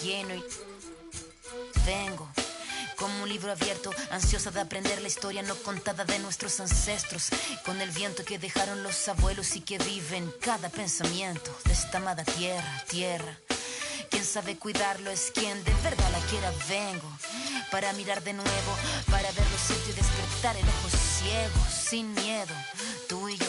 lleno y vengo como un libro abierto, ansiosa de aprender la historia no contada de nuestros ancestros, con el viento que dejaron los abuelos y que vive en cada pensamiento de esta amada tierra. Quien sabe cuidarlo es quien de verdad la quiera. Vengo para mirar de nuevo, para ver los sitios y despertar el ojo ciego, sin miedo. Tú y yo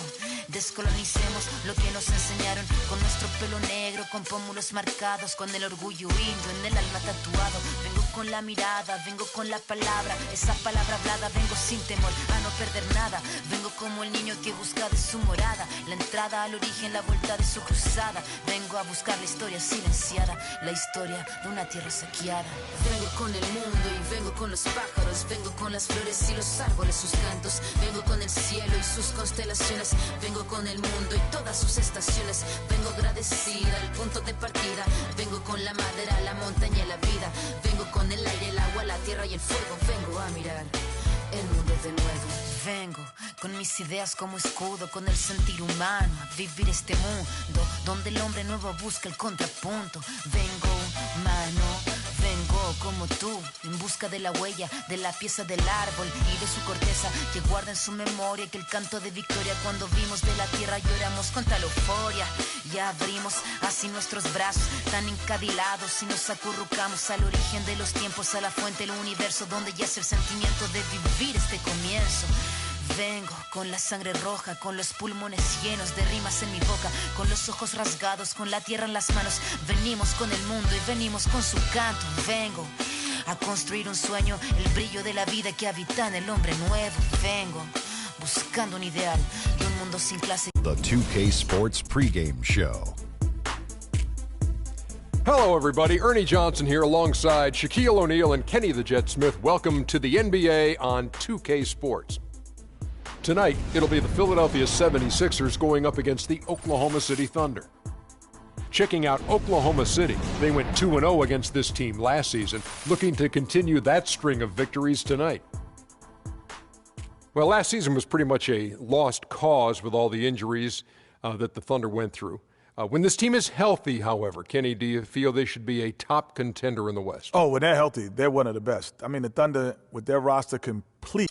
descolonicemos lo que nos enseñaron, con nuestro pelo negro, con pómulos marcados, con el orgullo indio en el alma tatuado. Vengo con la mirada, vengo con la palabra, esa palabra hablada. Vengo sin temor a no perder nada. Vengo como el niño que busca de su morada, la entrada al origen, la vuelta de su cruzada. Vengo a buscar la historia silenciada, la historia de una tierra saqueada. Vengo con el mundo y vengo con los pájaros, vengo con las flores y los árboles, sus cantos. Vengo con el cielo y sus constelaciones, vengo con el mundo y todas sus estaciones. Vengo agradecida al punto de partida, vengo con la madera, la montaña y la vida. Vengo con el aire, el agua, la tierra y el fuego. Vengo a mirar el mundo de nuevo. Vengo con mis ideas como escudo, con el sentir humano, a vivir este mundo donde el hombre nuevo busca el contrapunto. Vengo humano, vengo como tú, en busca de la huella, de la pieza del árbol y de su corteza, que guarda en su memoria que el canto de victoria cuando vimos de la tierra lloramos con tal euforia. Ya abrimos así nuestros brazos tan encadilados y nos acurrucamos al origen de los tiempos, a la fuente del universo donde yace el sentimiento de vivir este comienzo. Vengo con la sangre roja, con los pulmones llenos de rimas en mi boca, con los ojos rasgados, con la tierra en las manos. Venimos con el mundo y venimos con su canto. Vengo a construir un sueño, el brillo de la vida que habita en el hombre nuevo. Vengo buscando un ideal de un mundo sin clase. The 2K Sports pregame show. Hello, everybody. Ernie Johnson here alongside Shaquille O'Neal and Kenny the Jet Smith. Welcome to the NBA on 2K Sports. Tonight, it'll be the Philadelphia 76ers going up against the Oklahoma City Thunder. Checking out Oklahoma City, they went 2-0 against this team last season, looking to continue that string of victories tonight. Well, last season was pretty much a lost cause with all the injuries that the Thunder went through. When this team is healthy, however, Kenny, do you feel they should be a top contender in the West? Oh, when they're healthy, they're one of the best. I mean, the Thunder, with their roster complete,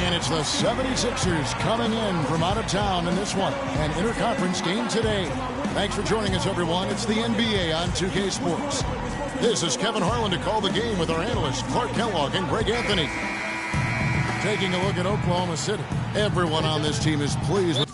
And it's the 76ers coming in from out of town in this one, an interconference game today. Thanks for joining us, everyone. It's the NBA on 2K Sports. This is Kevin Harlan to call the game with our analysts Clark Kellogg and Greg Anthony. Taking a look at Oklahoma City. Everyone on this team is pleased with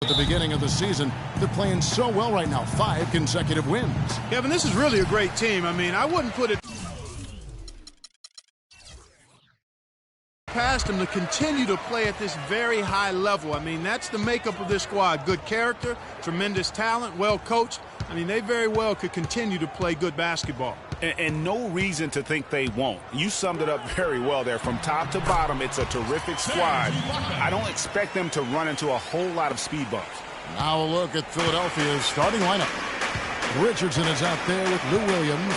At the beginning of the season, they're playing so well right now. 5 consecutive wins. Kevin, this is really a great team. I mean, I wouldn't put it past them to continue to play at this very high level. I mean, that's the makeup of this squad. Good character, tremendous talent, well coached. I mean, they very well could continue to play good basketball. And no reason to think they won't. You summed it up very well there. From top to bottom, it's a terrific squad. I don't expect them to run into a whole lot of speed bumps. Now a look at Philadelphia's starting lineup. Richardson is out there with Lou Williams.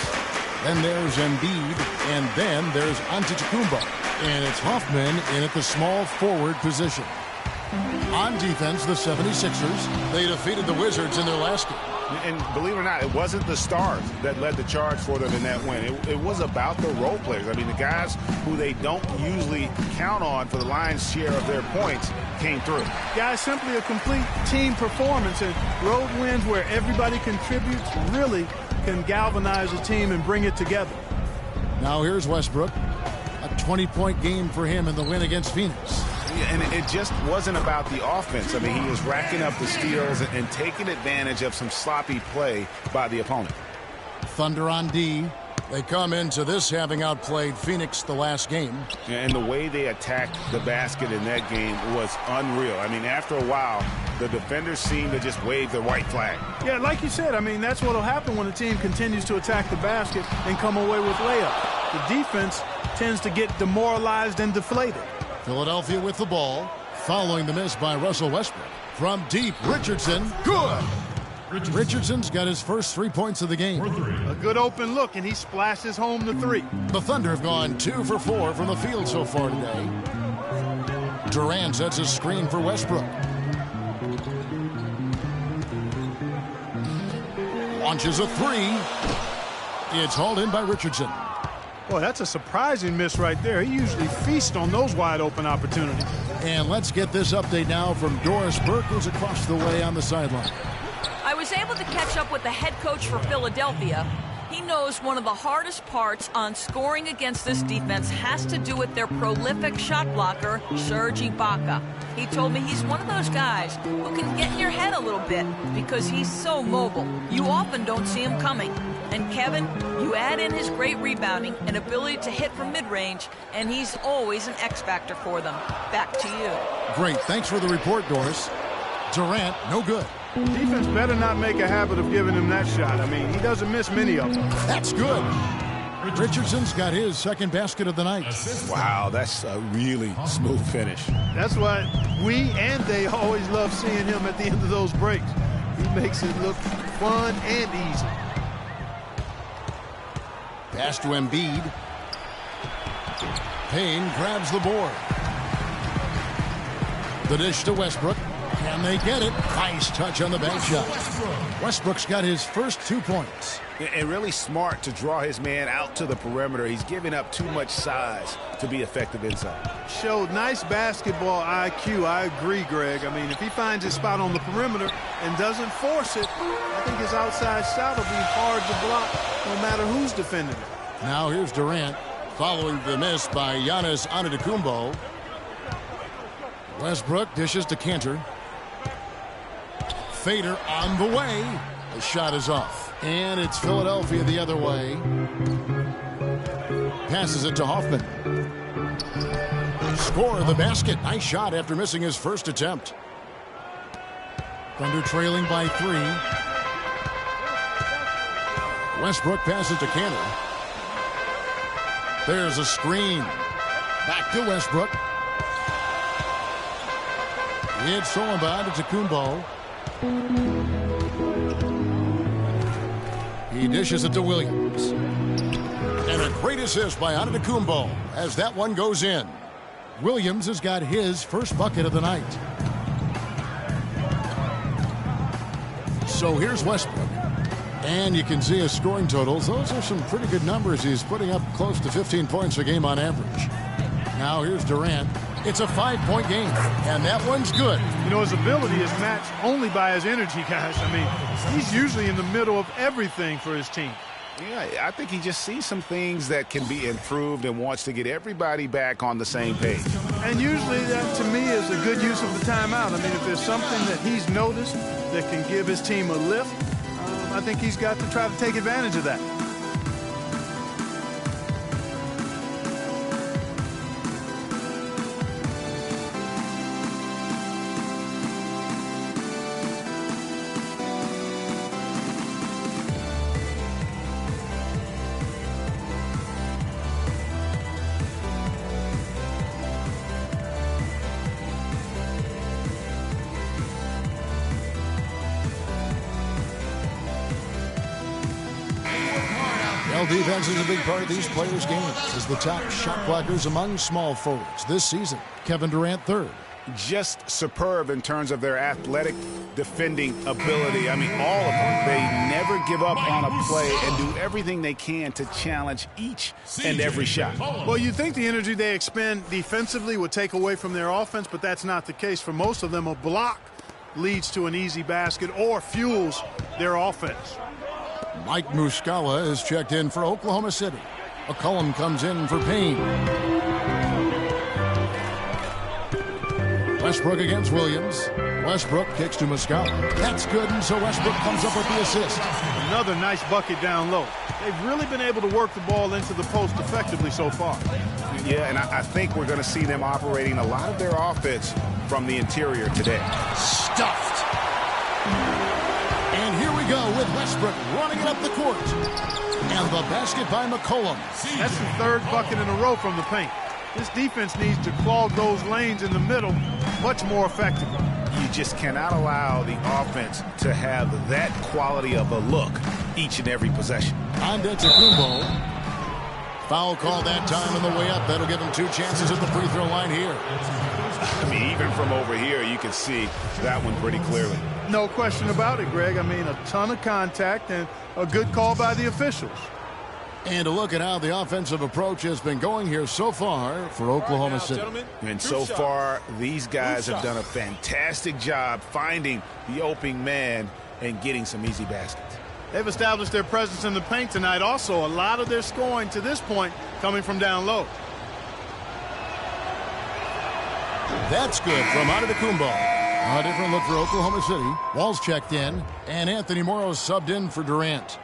Then there's Embiid. And then there's Antetokounmpo. And it's Hoffman in at the small forward position. On defense, the 76ers, they defeated the Wizards in their last game. And believe it or not, it wasn't the stars that led the charge for them in that win. It was about the role players. I mean, the guys who they don't usually count on for the lion's share of their points came through. Guys, simply a complete team performance. And road wins where everybody contributes really can galvanize a team and bring it together. Now here's Westbrook. A 20-point game for him in the win against Phoenix. And it just wasn't about the offense. I mean, he was racking up the steals and taking advantage of some sloppy play by the opponent. Thunder on D. They come into this having outplayed Phoenix the last game. And the way they attacked the basket in that game was unreal. I mean, after a while, the defenders seemed to just wave the white flag. Yeah, like you said, I mean, that's what will happen when a team continues to attack the basket and come away with layups. The defense tends to get demoralized and deflated. Philadelphia with the ball, following the miss by Russell Westbrook. From deep, Richardson, good! Richardson's got his first 3 points of the game. A good open look, and he splashes home the 3. The Thunder have gone 2 for 4 from the field so far today. Durant sets a screen for Westbrook. Launches a 3. It's hauled in by Richardson. Boy, that's a surprising miss right there. He usually feasts on those wide open opportunities. And let's get this update now from Doris Burke, who's across the way on the sideline. I was able to catch up with the head coach for Philadelphia. He knows one of the hardest parts on scoring against this defense has to do with their prolific shot blocker, Serge Ibaka. He told me he's one of those guys who can get in your head a little bit because he's so mobile. You often don't see him coming. And Kevin, you add in his great rebounding and ability to hit from mid-range, and he's always an X factor for them. Back to you. Great. Thanks for the report, Doris. Durant, no good. Defense better not make a habit of giving him that shot. I mean, he doesn't miss many of them. That's good. Richardson's got his second basket of the night. Wow, that's a really smooth finish. That's why we and they always love seeing him at the end of those breaks. He makes it look fun and easy. Pass to Embiid. Payne grabs the board. The dish to Westbrook. Can they get it? Nice touch on the bank shot. Westbrook's got his first 2 points. And really smart to draw his man out to the perimeter. He's giving up too much size to be effective inside. Showed nice basketball IQ. I agree, Greg. I mean, if he finds his spot on the perimeter and doesn't force it, I think his outside shot will be hard to block no matter who's defending it. Now here's Durant following the miss by Giannis Antetokounmpo. Westbrook dishes to Cantor. Fader on the way. The shot is off. And it's Philadelphia the other way. Passes it to Hoffman. Score the basket. Nice shot after missing his first attempt. Thunder trailing by 3. Westbrook passes to Cantor. There's a screen. Back to Westbrook. It's Solomon to Kumbo. He dishes it to Williams. And a great assist by Antetokounmpo as that one goes in. Williams has got his first bucket of the night. So here's Westbrook. And you can see his scoring totals. Those are some pretty good numbers. He's putting up close to 15 points a game on average. Now here's Durant. It's a 5-point game, and that one's good. You know, his ability is matched only by his energy, guys. I mean, he's usually in the middle of everything for his team. Yeah, I think he just sees some things that can be improved and wants to get everybody back on the same page. And usually that, to me, is a good use of the timeout. I mean, if there's something that he's noticed that can give his team a lift, I think he's got to try to take advantage of that. Well, defense is a big part of these players' games as the top shot blockers among small forwards this season. Kevin Durant, third. Just superb in terms of their athletic defending ability. I mean, all of them. They never give up on a play and do everything they can to challenge each and every shot. Well, you'd think the energy they expend defensively would take away from their offense, but that's not the case. For most of them, a block leads to an easy basket or fuels their offense. Mike Muscala is checked in for Oklahoma City. McCollum comes in for Payne. Westbrook against Williams. Westbrook kicks to Muscala. That's good, and so Westbrook comes up with the assist. Another nice bucket down low. They've really been able to work the ball into the post effectively so far. Yeah, and I think we're going to see them operating a lot of their offense from the interior today. Stuffed. And here we go with Westbrook running it up the court. And the basket by McCollum. That's the third bucket in a row from the paint. This defense needs to clog those lanes in the middle much more effectively. You just cannot allow the offense to have that quality of a look each and every possession. Antetokounmpo. Foul call that time on the way up. That'll give him 2 chances at the free throw line here. I mean, even from over here, you can see that one pretty clearly. No question about it, Greg. I mean, a ton of contact and a good call by the officials. And a look at how the offensive approach has been going here so far for Oklahoma City. And so far, these guys have done a fantastic job finding the opening man and getting some easy baskets. They've established their presence in the paint tonight. Also, a lot of their scoring to this point coming from down low. That's good from Antetokounmpo. A different look for Oklahoma City. Wall's checked in, and Anthony Morrow subbed in for Durant.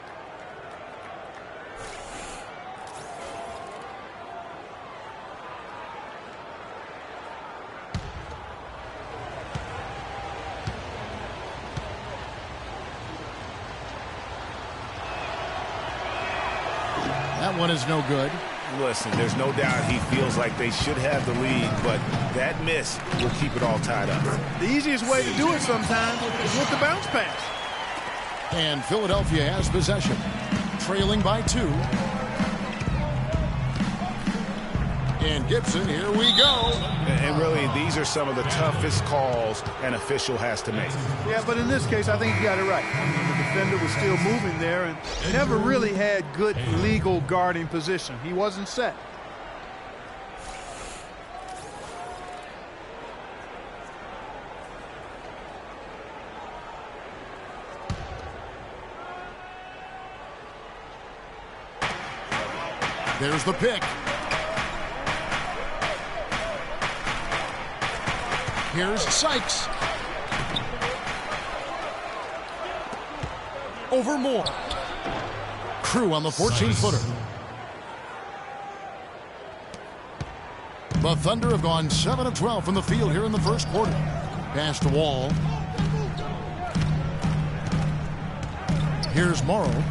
That one is no good. Listen, there's no doubt he feels like they should have the lead, but that miss will keep it all tied up. The easiest way to do it sometimes is with the bounce pass. And Philadelphia has possession, trailing by 2. And Gibson, here we go. And really, these are some of the toughest calls an official has to make. Yeah, but in this case, I think he got it right. I mean, the defender was still moving there and never really had good legal guarding position. He wasn't set. There's the pick. Here's Sykes. Over Moore. Crew on the 14-footer. The Thunder have gone 7 of 12 from the field here in the first quarter. Pass to Wall. Here's Morrow.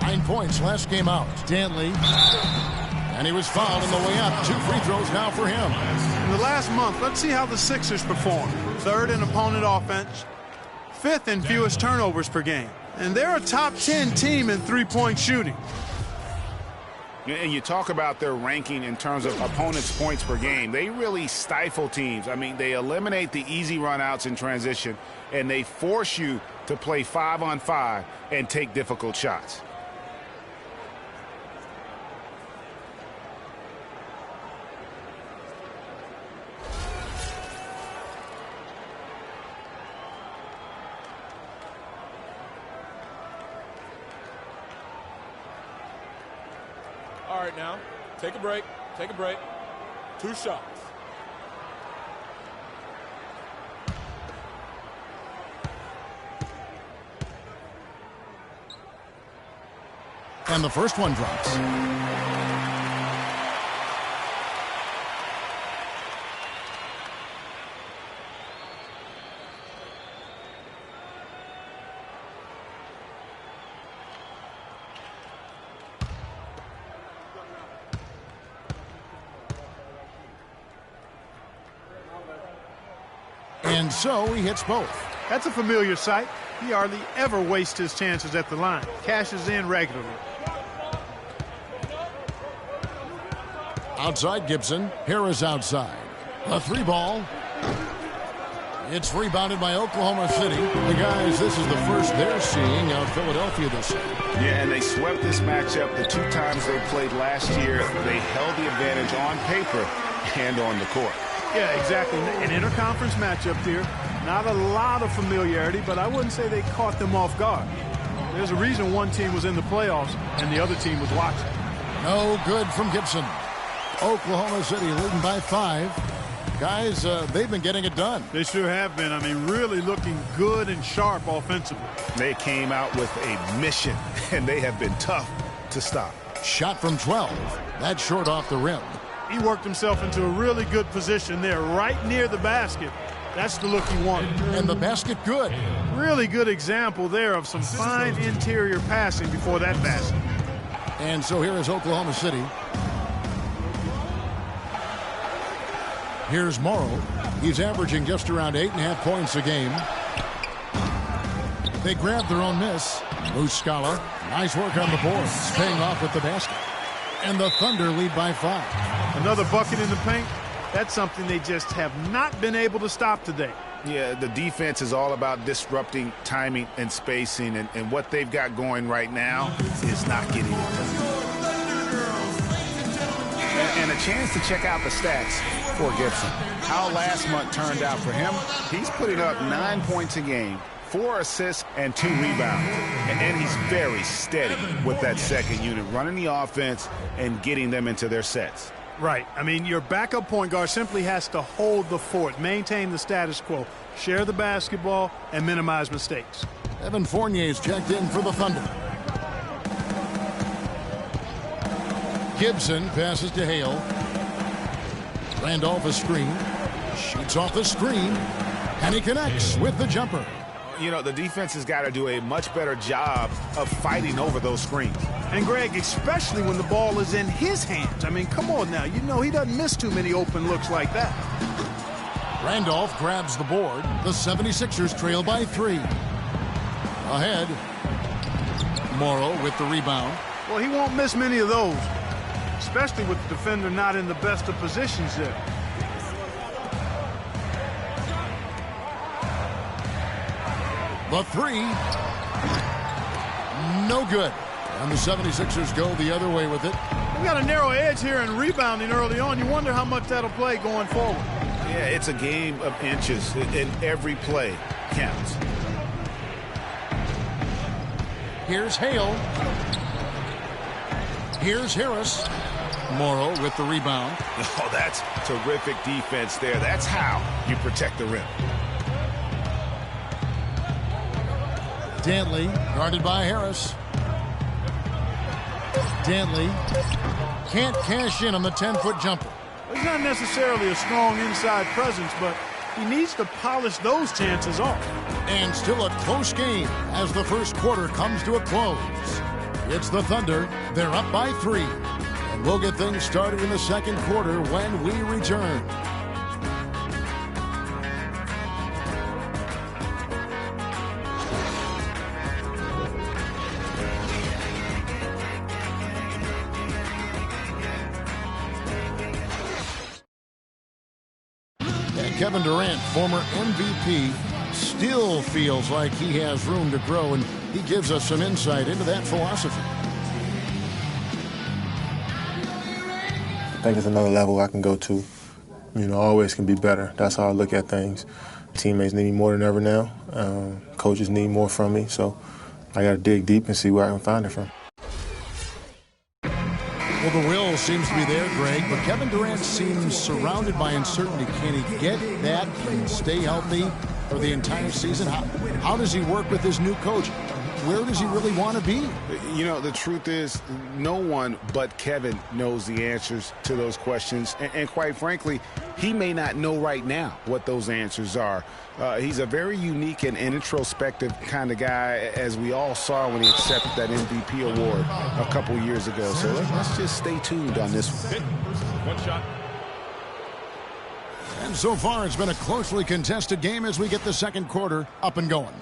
9 points last game out. Stanley. And he was fouled on the way up. 2 free throws now for him. In the last month, let's see how the Sixers perform. 3rd in opponent offense, 5th in fewest turnovers per game. And they're a top 10 team in three-point shooting. And you talk about their ranking in terms of opponents' points per game. They really stifle teams. I mean, they eliminate the easy runouts in transition, and they force you to play 5-on-5 and take difficult shots. right now. Take a break. Take a break. 2 shots. And the first one drops. And so he hits both. That's a familiar sight. He hardly ever wastes his chances at the line. Cashes in regularly. Outside Gibson. Harris outside. A 3-ball. It's rebounded by Oklahoma City. The guys, this is the first they're seeing of Philadelphia this year. Yeah, and they swept this matchup the 2 times they played last year. They held the advantage on paper and on the court. Yeah, exactly. An interconference matchup here. Not a lot of familiarity, but I wouldn't say they caught them off guard. There's a reason one team was in the playoffs and the other team was watching. No good from Gibson. Oklahoma City leading by 5. Guys, they've been getting it done. They sure have been. I mean, really looking good and sharp offensively. They came out with a mission, and they have been tough to stop. Shot from 12. That's short off the rim. He worked himself into a really good position there, right near the basket. That's the look he wanted. And the basket good. Really good example there of some fine interior passing before that basket. And so here is Oklahoma City. Here's Morrow. He's averaging just around 8.5 points a game. They grab their own miss. Muscala, nice work on the boards, paying off with the basket. And the Thunder lead by 5. Another bucket in the paint. That's something they just have not been able to stop today. Yeah, the defense is all about disrupting timing and spacing, and what they've got going right now is not getting it done. And a chance to check out the stats for Gibson. How last month turned out for him. He's putting up 9 points a game, 4 assists, and 2 rebounds. And he's very steady with that second unit, running the offense and getting them into their sets. Right. I mean, your backup point guard simply has to hold the fort, maintain the status quo, share the basketball, and minimize mistakes. Evan Fournier's checked in for the Thunder. Gibson passes to Hale. Randolph a screen. Shoots off the screen. And he connects with the jumper. You know, the defense has got to do a much better job of fighting over those screens. And, Greg, especially when the ball is in his hands. I mean, come on now. You know he doesn't miss too many open looks like that. Randolph grabs the board. The 76ers trail by 3. Ahead. Morrow with the rebound. Well, he won't miss many of those, especially with the defender not in the best of positions there. The 3. No good. And the 76ers go the other way with it. They've got a narrow edge here in rebounding early on. You wonder how much that'll play going forward. Yeah, it's a game of inches, and every play counts. Here's Hale. Here's Harris. Morrow with the rebound. Oh, that's terrific defense there. That's how you protect the rim. Dantley guarded by Harris. Dantley can't cash in on the 10-foot jumper. He's not necessarily a strong inside presence, but he needs to polish those chances off. And still a close game as the first quarter comes to a close. It's the Thunder. They're up by 3. And we'll get things started in the second quarter when we return. Kevin Durant, former MVP, still feels like he has room to grow, and he gives us some insight into that philosophy. I think it's another level I can go to. You know, always can be better. That's how I look at things. Teammates need me more than ever now. Coaches need more from me, so I got to dig deep and see where I can find it from. Well, the will seems to be there, Greg, but Kevin Durant seems surrounded by uncertainty. Can he get that and stay healthy for the entire season? How does he work with his new coach? Where does he really want to be? You know, the truth is, no one but Kevin knows the answers to those questions. And quite frankly, he may not know right now what those answers are. He's a very unique and introspective kind of guy, as we all saw when he accepted that MVP award a couple years ago. So let's just stay tuned on this one. One shot. And so far, it's been a closely contested game as we get the second quarter up and going.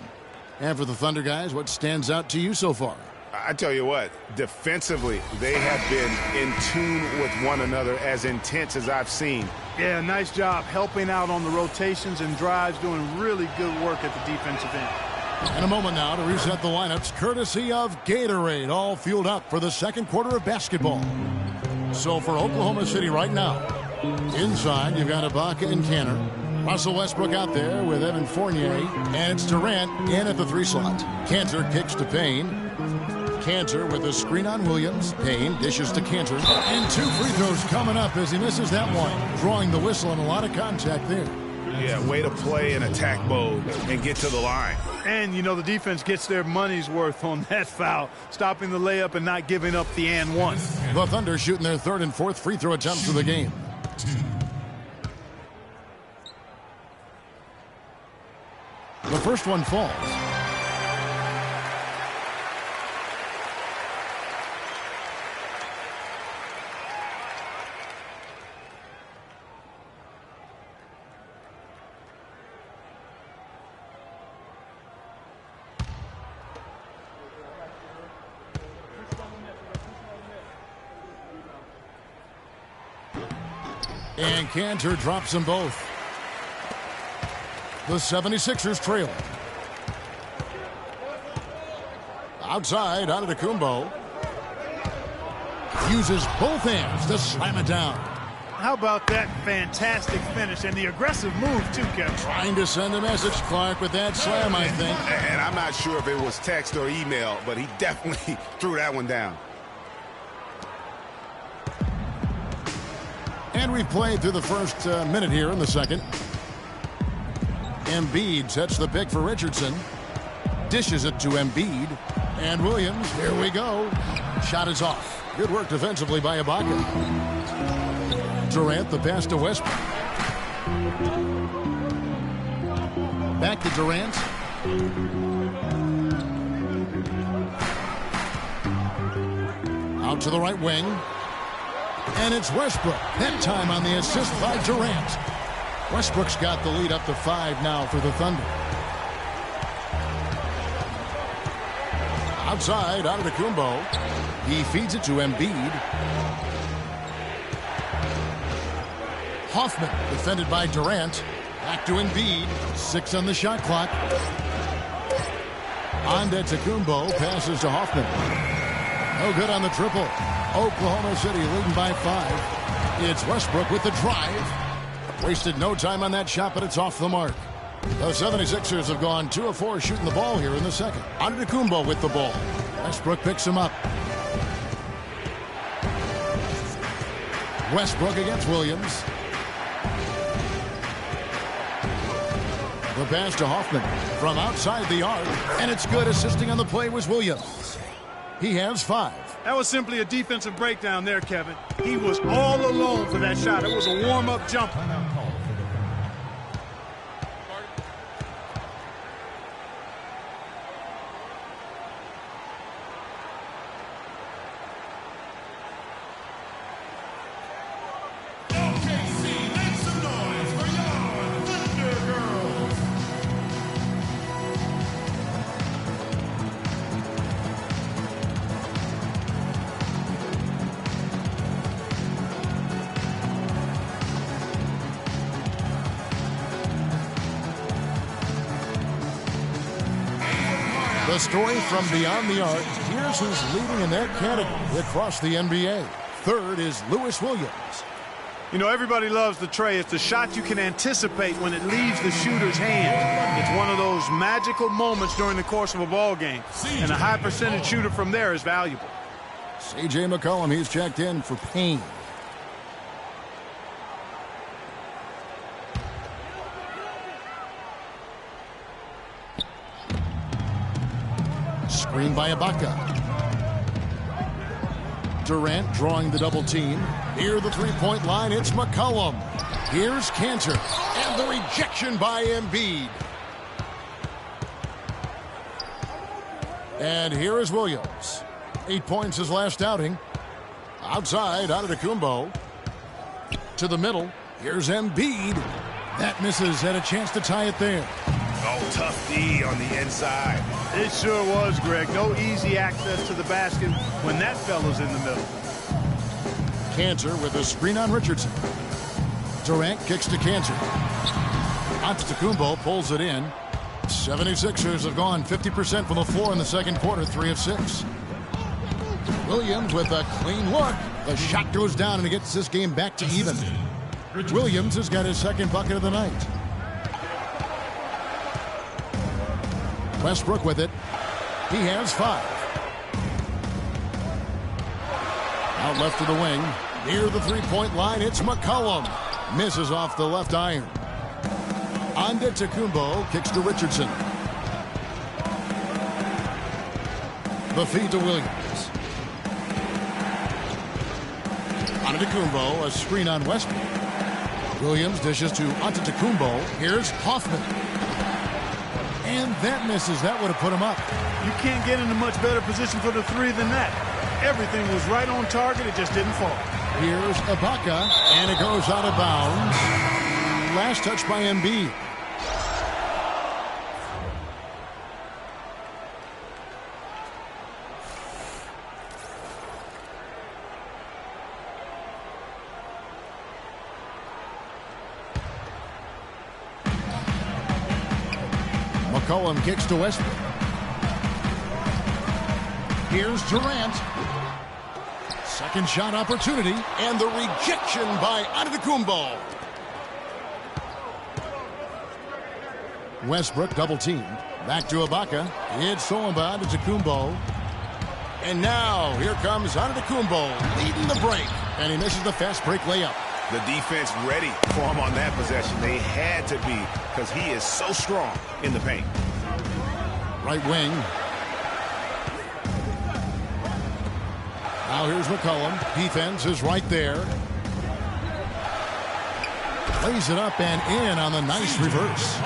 And for the Thunder guys, what stands out to you so far? I tell you what, defensively, they have been in tune with one another, as intense as I've seen. Yeah, nice job helping out on the rotations and drives, doing really good work at the defensive end. In a moment now to reset the lineups, courtesy of Gatorade, all fueled up for the second quarter of basketball. So for Oklahoma City right now, inside you've got Ibaka and Kanter. Russell Westbrook out there with Evan Fournier, and it's Durant in at the 3 slot. Kanter kicks to Payne. Kanter with a screen on Williams. Payne dishes to Kanter. And 2 free throws coming up as he misses that one. Drawing the whistle and a lot of contact there. Yeah, way to play in attack mode and get to the line. And, you know, the defense gets their money's worth on that foul, stopping the layup and not giving up the and one. The Thunder shooting their 3rd and 4th free throw attempts of the game. The first one falls. And Kanter drops them both. The 76ers trailing. Outside, Antetokounmpo. Uses both hands to slam it down. How about that fantastic finish and the aggressive move, too, Kevin? Trying to send a message, Clark, with that slam, I think. And I'm not sure if it was text or email, but he definitely threw that one down. And we've played through the first minute here in the second. Embiid sets the pick for Richardson. Dishes it to Embiid. And Williams, here we go. Shot is off. Good work defensively by Ibaka. Durant, the pass to Westbrook. Back to Durant. Out to the right wing. And it's Westbrook. That time on the assist by Durant. Westbrook's got the lead up to 5 now for the Thunder. Outside, Antetokounmpo. He feeds it to Embiid. Hoffman, defended by Durant. Back to Embiid. 6 on the shot clock. Antetokounmpo passes to Hoffman. No good on the triple. Oklahoma City leading by 5. It's Westbrook with the drive. Wasted no time on that shot, but it's off the mark. The 76ers have gone 2 of 4 shooting the ball here in the second. Antetokounmpo with the ball. Westbrook picks him up. Westbrook against Williams. The pass to Hoffman from outside the arc, and it's good. Assisting on the play was Williams. He has 5. That was simply a defensive breakdown there, Kevin. He was all alone for that shot. It was a warm-up jumper. The story from beyond the arc. Here's who's leading in that category across the NBA. 3rd is Lewis Williams. You know, everybody loves the tray. It's the shot you can anticipate when it leaves the shooter's hand. It's one of those magical moments during the course of a ball game. And a high percentage shooter from there is valuable. C.J. McCollum, he's checked in for pain. Screen by Ibaka. Durant drawing the double team. Near the three-point line, it's McCollum. Here's Cantor. And the rejection by Embiid. And here is Williams. 8 points his last outing. Outside, Antetokounmpo. To the middle. Here's Embiid. That misses. Had a chance to tie it there. Oh, tough D on the inside. It sure was, Greg. No easy access to the basket when that fella's in the middle. Cantor with a screen on Richardson. Durant kicks to Cantor. Antetokounmpo pulls it in. 76ers have gone 50% from the floor in the second quarter, 3 of 6. Williams with a clean look. The shot goes down and he gets this game back to even. Williams has got his second bucket of the night. Westbrook with it. He has 5. Out left of the wing. Near the three-point line, it's McCollum. Misses off the left iron. Antetokounmpo kicks to Richardson. The feed to Williams. Antetokounmpo, a screen on Westbrook. Williams dishes to Antetokounmpo. Here's Hoffman. And that misses. That would have put him up. You can't get in a much better position for the three than that. Everything was right on target. It just didn't fall. Here's Ibaka, and it goes out of bounds. Last touch by Embiid. McCollum kicks to Westbrook. Here's Durant. Second shot opportunity, and the rejection by Antetokounmpo. Westbrook double teamed. Back to Ibaka. It's stolen by Antetokounmpo. And now here comes Antetokounmpo leading the break. And he misses the fast break layup. The defense ready for him on that possession. They had to be because he is so strong in the paint. Right wing. Now here's McCollum. Defense is right there. Lays it up and in on the nice reverse.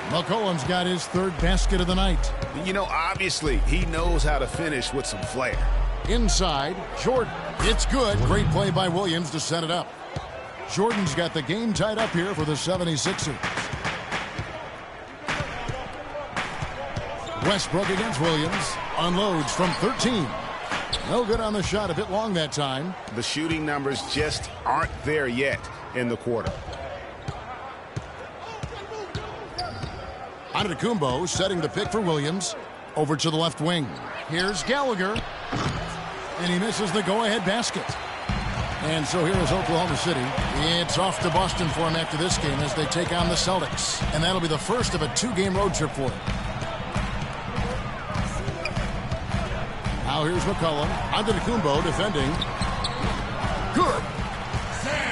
McCollum's got his third basket of the night. You know, obviously, he knows how to finish with some flair. Inside, Jordan. It's good. Great play by Williams to set it up. Jordan's got the game tied up here for the 76ers. Westbrook against Williams. Unloads from 13. No good on the shot. A bit long that time. The shooting numbers just aren't there yet in the quarter. Antetokounmpo setting the pick for Williams. Over to the left wing. Here's Gallagher. And he misses the go-ahead basket. And so here is Oklahoma City. It's off to Boston for him after this game as they take on the Celtics. And that'll be the first of a 2-game road trip for him. Now here's McCollum. Antetokounmpo defending. Good.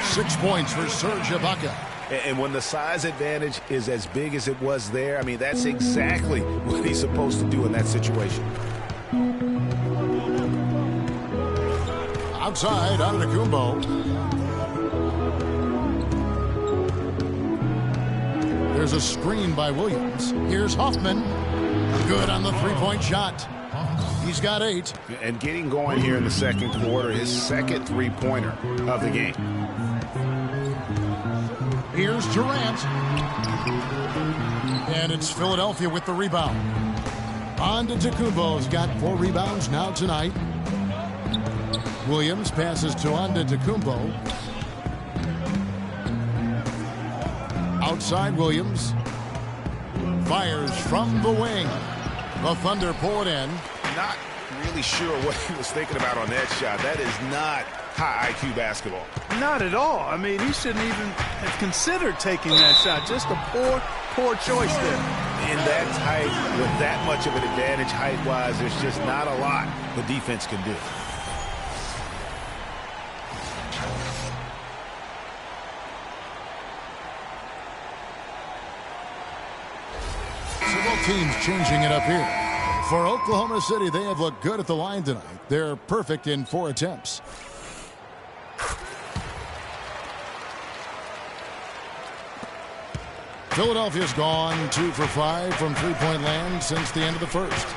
6 points for Serge Ibaka. And when the size advantage is as big as it was there, I mean, that's exactly what he's supposed to do in that situation. Outside, Antetokounmpo. There's a screen by Williams. Here's Hoffman. Good on the three-point shot. He's got 8. And getting going here in the second quarter, his second three-pointer of the game. Here's Durant. And it's Philadelphia with the rebound. Antetokounmpo's got 4 rebounds now tonight. Williams passes to Antetokounmpo. Outside Williams. Fires from the wing. The Thunder pull it in. Not really sure what he was thinking about on that shot. That is not high IQ basketball. Not at all. I mean, he shouldn't even have considered taking that shot. Just a poor choice there. In that height, with that much of an advantage height-wise, there's just not a lot the defense can do. teams changing it up here. For Oklahoma City, they have looked good at the line tonight. They're perfect in 4 attempts. Philadelphia's gone 2 for 5 from three-point land since the end of the first.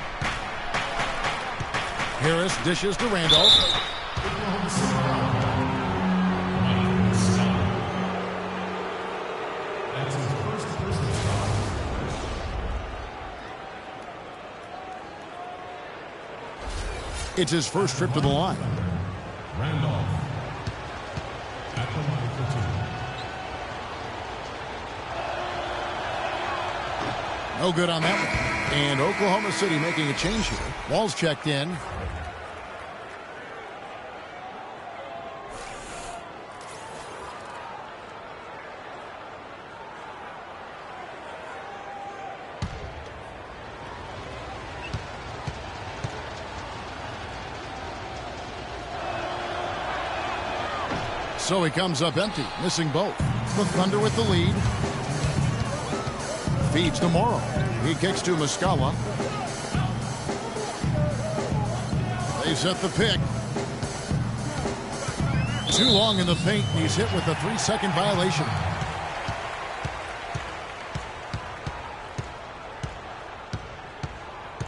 Harris dishes to Randolph. It's his first trip to the line. Randolph at the line for 2. No good on that one. And Oklahoma City making a change here. Wall's checked in. So he comes up empty, missing both. The Thunder with the lead. Feeds to Morrow. He kicks to Muscala. They set the pick. Too long in the paint. He's hit with a 3-second violation.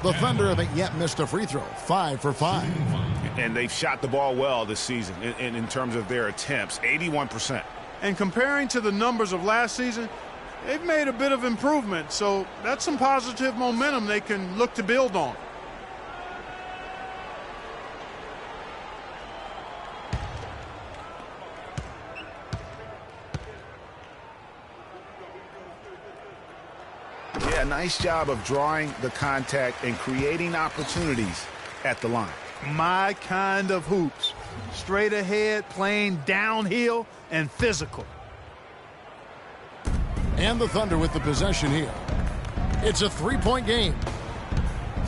The Thunder haven't yet missed a free throw. 5 for 5. And they've shot the ball well this season in terms of their attempts, 81%. And comparing to the numbers of last season, they've made a bit of improvement. So that's some positive momentum they can look to build on. Yeah, nice job of drawing the contact and creating opportunities at the line. My kind of hoops. Straight ahead, playing downhill, and physical. And the Thunder with the possession here. It's a 3-point game.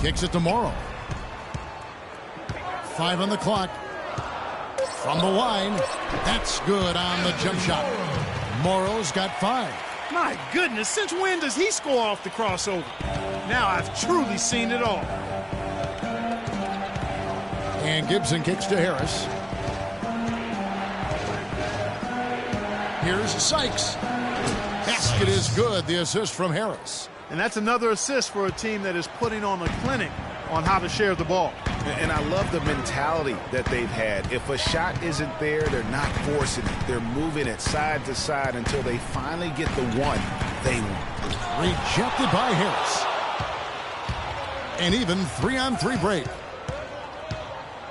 Kicks it to Morrow. 5 on the clock. From the line. That's good on the jump shot. Morrow's got 5. My goodness, since when does he score off the crossover? Now I've truly seen it all. And Gibson kicks to Harris. Here's Sykes. Basket is good. The assist from Harris. And that's another assist for a team that is putting on a clinic on how to share the ball. And I love the mentality that they've had. If a shot isn't there, they're not forcing it. They're moving it side to side until they finally get the one they want. Rejected by Harris. An even 3-on-3 break.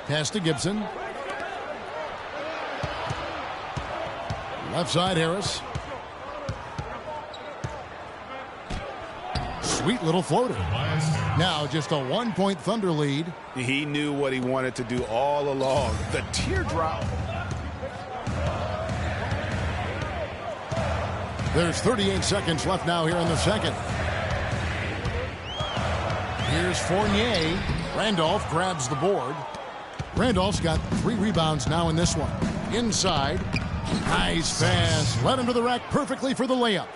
Pass to Gibson. Left side, Harris. Sweet little floater. Now just a 1-point Thunder lead. He knew what he wanted to do all along. The teardrop. There's 38 seconds left now here in the second. Here's Fournier. Randolph grabs the board. Randolph's got 3 rebounds now in this one. Inside. Nice pass. Led him to the rack perfectly for the layup.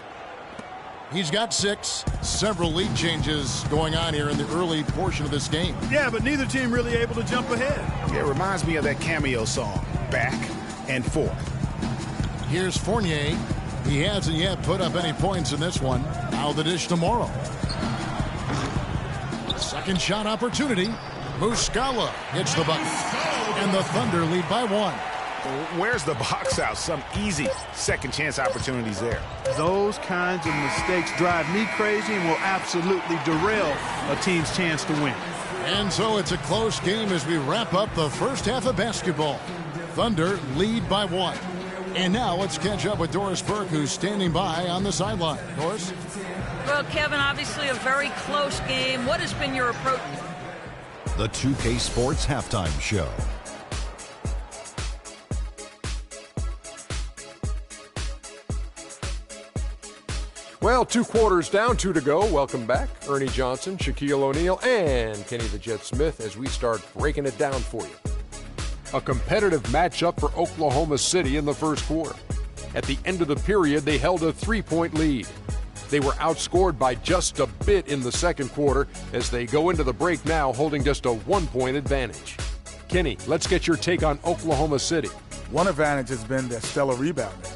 He's got 6. Several lead changes going on here in the early portion of this game. Yeah, but neither team really able to jump ahead. Yeah, it reminds me of that cameo song, Back and Forth. Here's Fournier. He hasn't yet put up any points in this one. Now the dish to Morrow. Second shot opportunity. Muscala hits the bucket. And the Thunder lead by 1. Where's the box out? Some easy second chance opportunities there. Those kinds of mistakes drive me crazy and will absolutely derail a team's chance to win. And so it's a close game as we wrap up the first half of basketball. Thunder lead by 1. And now let's catch up with Doris Burke, who's standing by on the sideline. Doris? Well, Kevin, obviously a very close game. What has been your approach? The 2K Sports Halftime Show. Well, 2 quarters down, 2 to go. Welcome back, Ernie Johnson, Shaquille O'Neal, and Kenny the Jet Smith as we start breaking it down for you. A competitive matchup for Oklahoma City in the first quarter. At the end of the period, they held a 3-point lead. They were outscored by just a bit in the second quarter as they go into the break now holding just a 1-point advantage. Kenny, let's get your take on Oklahoma City. One advantage has been their stellar rebounding.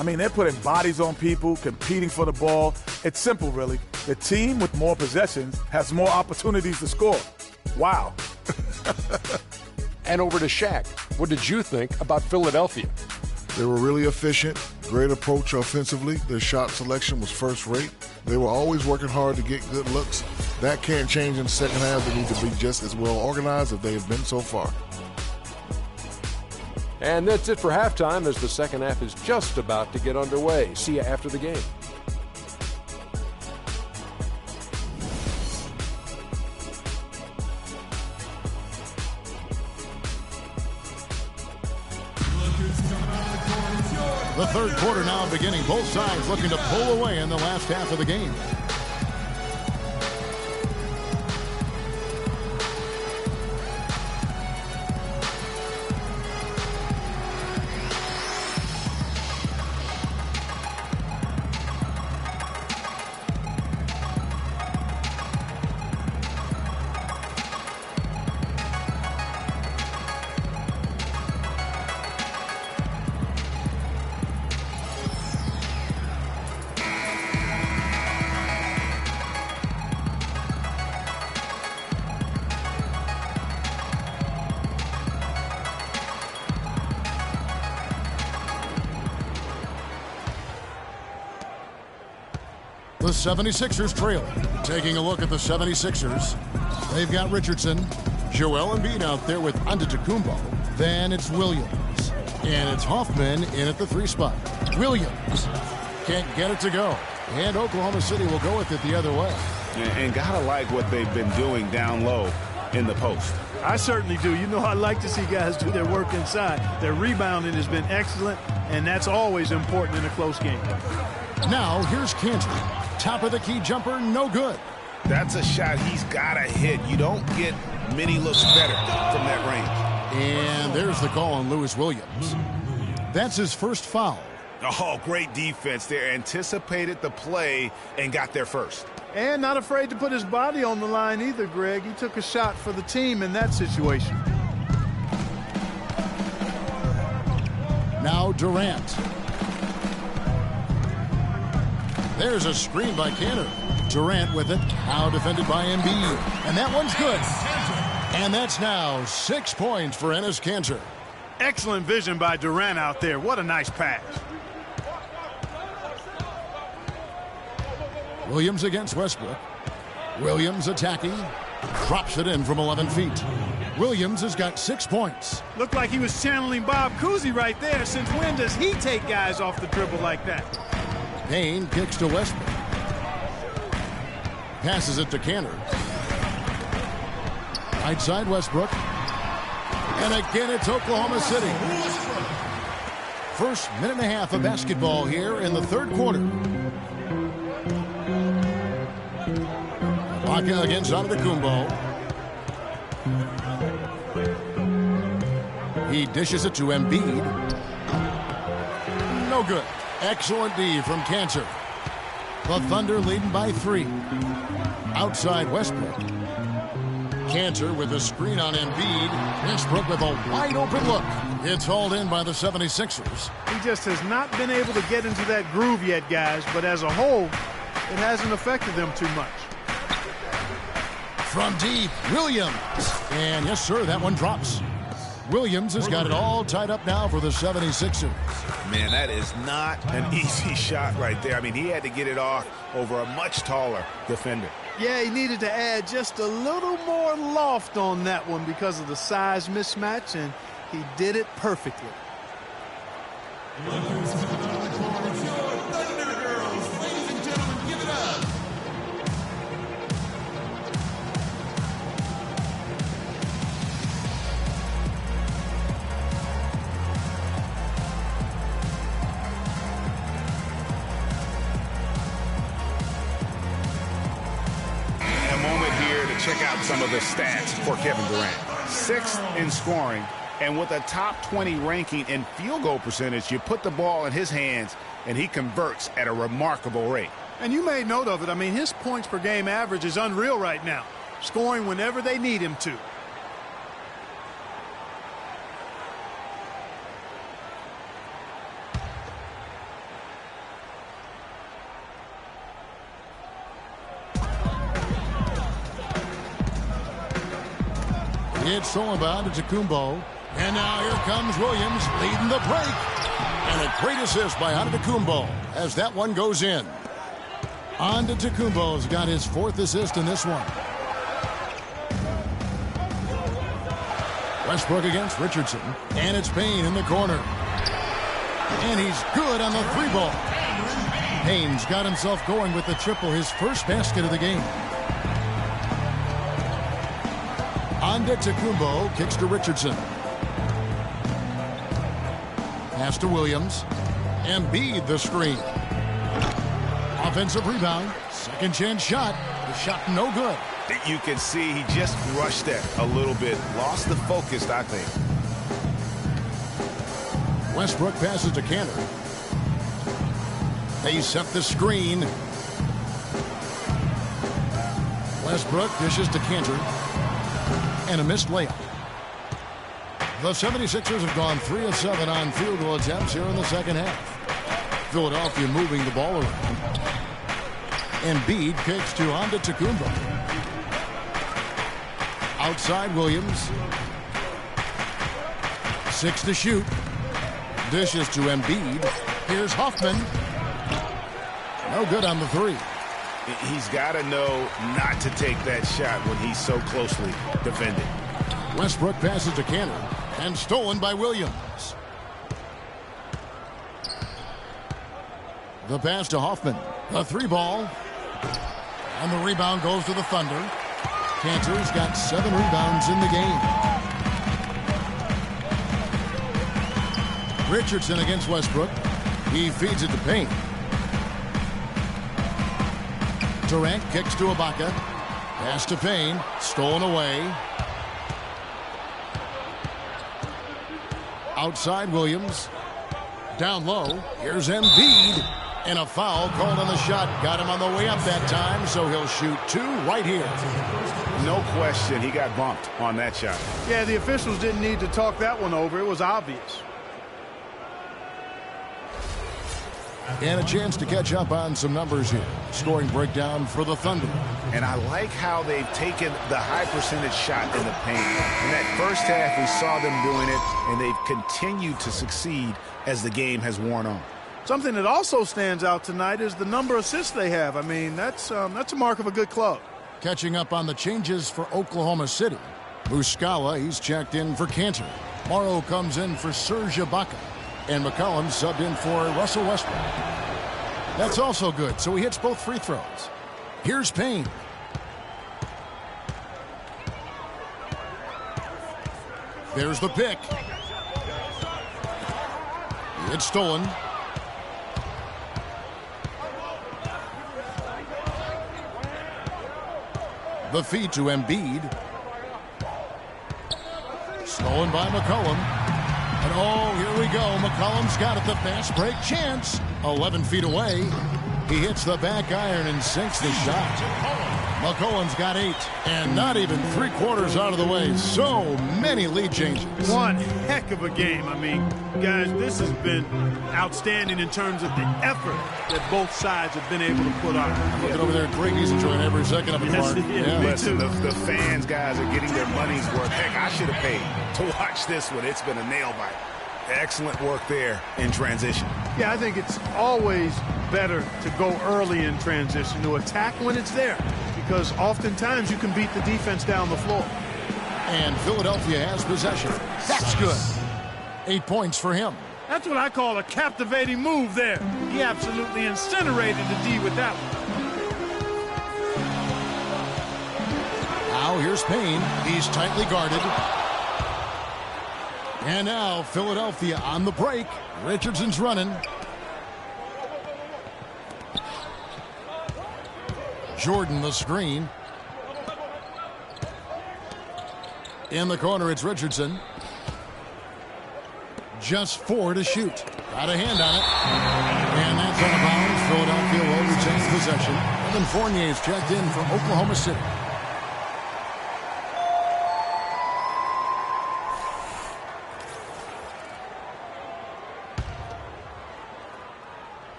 I mean, they're putting bodies on people, competing for the ball. It's simple, really. The team with more possessions has more opportunities to score. Wow. And over to Shaq. What did you think about Philadelphia? They were really efficient, great approach offensively. Their shot selection was first rate. They were always working hard to get good looks. That can't change in the second half. They need to be just as well organized as they have been so far. And that's it for halftime as the second half is just about to get underway. See you after the game. The third quarter now beginning. Both sides looking to pull away in the last half of the game. The 76ers trail. Taking a look at the 76ers. They've got Richardson, Joel Embiid out there with Antetokounmpo. Then it's Williams. And it's Hoffman in at the 3 spot. Williams can't get it to go. And Oklahoma City will go with it the other way. And gotta like what they've been doing down low in the post. I certainly do. You know, I like to see guys do their work inside. Their rebounding has been excellent, and that's always important in a close game. Now, here's Cantor. Top of the key jumper, no good. That's a shot he's got to hit. You don't get many looks better from that range. And there's the call on Lewis Williams. That's his first foul. Oh, great defense there. Anticipated the play and got there first. And not afraid to put his body on the line either, Greg. He took a shot for the team in that situation. Now Durant. There's a screen by Cantor. Durant with it. Now defended by Embiid. And that one's good. And that's now 6 points for Enes Kanter. Excellent vision by Durant out there. What a nice pass. Williams against Westbrook. Williams attacking. Drops it in from 11 feet. Williams has got 6 points. Looked like he was channeling Bob Cousy right there. Since when does he take guys off the dribble like that? Payne kicks to Westbrook. Passes it to Cantor. Right side Westbrook. And again it's Oklahoma City. First minute and a half of basketball here in the third quarter. Ibaka against Antetokounmpo. He dishes it to Embiid. No good. Excellent D from Cantor. The Thunder leading by 3. Outside Westbrook. Cantor with a screen on Embiid. Westbrook with a wide open look. It's hauled in by the 76ers. He just has not been able to get into that groove yet, guys. But as a whole, it hasn't affected them too much. From deep, Williams. And yes, sir, that one drops. Williams has got it all tied up now for the 76ers. Man, that is not an easy shot right there. I mean, he had to get it off over a much taller defender. Yeah, he needed to add just a little more loft on that one because of the size mismatch, and he did it perfectly. Check out some of the stats for Kevin Durant. 6th in scoring, and with a top 20 ranking in field goal percentage, you put the ball in his hands, and he converts at a remarkable rate. And you made note of it. I mean, his points per game average is unreal right now, scoring whenever they need him to. It's stolen by Antetokounmpo. And now here comes Williams leading the break. And a great assist by Antetokounmpo as that one goes in. Antetokounmpo's got his 4th assist in this one. Westbrook against Richardson. And it's Payne in the corner. And he's good on the 3-ball. Payne's got himself going with the triple, his first basket of the game. Antetokounmpo kicks to Richardson. Pass to Williams. Embiid the screen. Offensive rebound. Second chance shot. The shot no good. You can see he just rushed that a little bit. Lost the focus, I think. Westbrook passes to Cantor. They set the screen. Westbrook dishes to Cantor. And a missed layup. The 76ers have gone 3 of 7 on field goal attempts here in the second half. Philadelphia moving the ball around. Embiid kicks to Antetokounmpo. Outside Williams. 6 to shoot. Dishes to Embiid. Here's Hoffman. No good on the 3. He's got to know not to take that shot when he's so closely defended. Westbrook passes to Cantor. And stolen by Williams. The pass to Hoffman. The 3-ball. And the rebound goes to the Thunder. Cantor's got 7 rebounds in the game. Richardson against Westbrook. He feeds it to Payne. Durant kicks to Ibaka. Pass to Payne. Stolen away. Outside Williams. Down low. Here's Embiid. And a foul called on the shot. Got him on the way up that time, so he'll shoot 2 right here. No question, he got bumped on that shot. Yeah, the officials didn't need to talk that one over. It was obvious. And a chance to catch up on some numbers here. Scoring breakdown for the Thunder. And I like how they've taken the high percentage shot in the paint. In that first half, we saw them doing it, and they've continued to succeed as the game has worn on. Something that also stands out tonight is the number of assists they have. I mean, that's a mark of a good club. Catching up on the changes for Oklahoma City. Muscala, he's checked in for Cantor. Morrow comes in for Serge Ibaka. And McCollum subbed in for Russell Westbrook. That's also good, so he hits both free throws. Here's Payne. There's the pick. It's stolen. The feed to Embiid. Stolen by McCollum. And oh, here we go. McCollum's got it. The fast break chance. 11 feet away. He hits the back iron and sinks the shot. McCollum's got 8. And not even 3/4 out of the way. So many lead changes. One heck of a game. I mean, guys, this has been outstanding in terms of the effort that both sides have been able to put on. Looking over there, Greggy's enjoying every second of it, Mark. Yeah, Listen, the fans, guys, are getting their money's worth. Heck, I should have paid to watch this one. It's been a nail bite. Excellent work there in transition. Yeah, I think it's always better to go early in transition, to attack when it's there, because oftentimes you can beat the defense down the floor. And Philadelphia has possession. That's good. 8 points for him. That's what I call a captivating move there. He absolutely incinerated the D with that one. Now here's Payne. He's tightly guarded. And now Philadelphia on the break. Richardson's running. Jordan the screen. In the corner, it's Richardson. Just 4 to shoot. Got a hand on it. And that's out of bounds. Philadelphia will retain possession. Evan Fournier is checked in from Oklahoma City.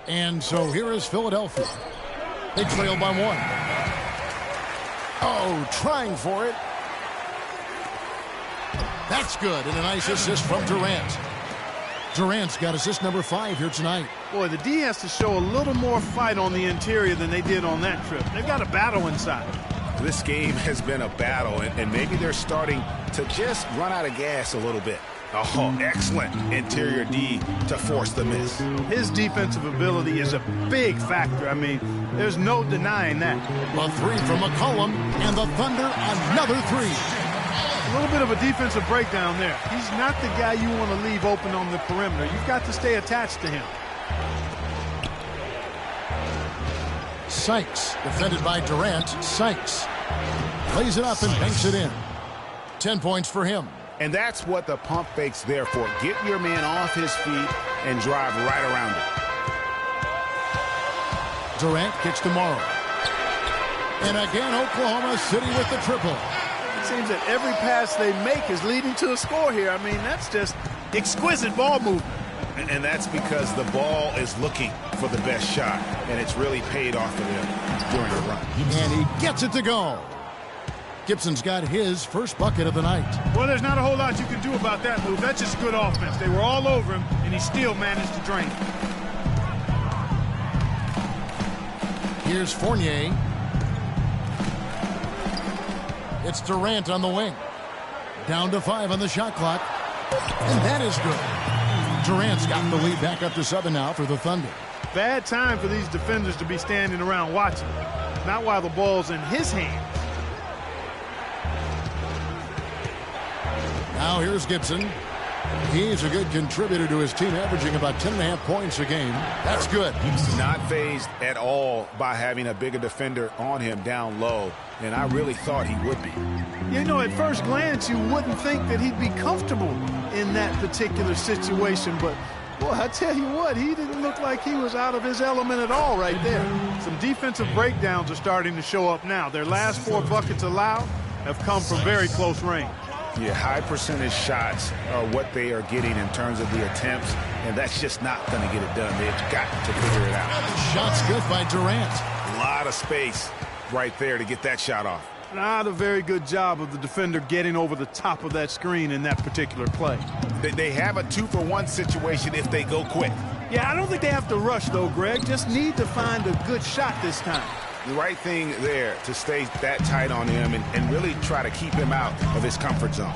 And so here is Philadelphia. They trail by 1. Oh, trying for it. That's good, and a nice assist from Durant. Durant's got assist number 5 here tonight. Boy, the D has to show a little more fight on the interior than they did on that trip. They've got a battle inside. This game has been a battle, and maybe they're starting to just run out of gas a little bit. Oh, excellent interior D to force the miss. His defensive ability is a big factor. I mean, there's no denying that. A 3 from McCollum, and the Thunder another 3. A little bit of a defensive breakdown there. He's not the guy you want to leave open on the perimeter. You've got to stay attached to him. Sykes, defended by Durant. Sykes plays it up and banks it in. 10 points for him. And that's what the pump fake's there for. Get your man off his feet and drive right around it. Durant kicks to Morrow. And again, Oklahoma City with the triple. It seems that every pass they make is leading to a score here. I mean, that's just exquisite ball movement. And that's because the ball is looking for the best shot, and it's really paid off for them during the run. And he gets it to go. Gibson's got his first bucket of the night. Well, there's not a whole lot you can do about that move. That's just good offense. They were all over him, and he still managed to drain. Here's Fournier. It's Durant on the wing. Down to 5 on the shot clock. And that is good. Durant's got the lead back up to 7 now for the Thunder. Bad time for these defenders to be standing around watching. Not while the ball's in his hands. Now here's Gibson. He's a good contributor to his team, averaging about 10.5 points a game. That's good. He's not fazed at all by having a bigger defender on him down low, and I really thought he would be. You know, at first glance, you wouldn't think that he'd be comfortable in that particular situation, but, boy, I tell you what, he didn't look like he was out of his element at all right there. Some defensive breakdowns are starting to show up now. Their last 4 buckets allowed have come from very close range. Yeah, high percentage shots are what they are getting in terms of the attempts, and that's just not going to get it done. They've got to figure it out. Shots good by Durant. A lot of space right there to get that shot off. Not a very good job of the defender getting over the top of that screen in that particular play. They have a 2-for-1 situation if they go quick. Yeah, I don't think they have to rush, though, Greg. Just need to find a good shot this time. The right thing there to stay that tight on him and really try to keep him out of his comfort zone.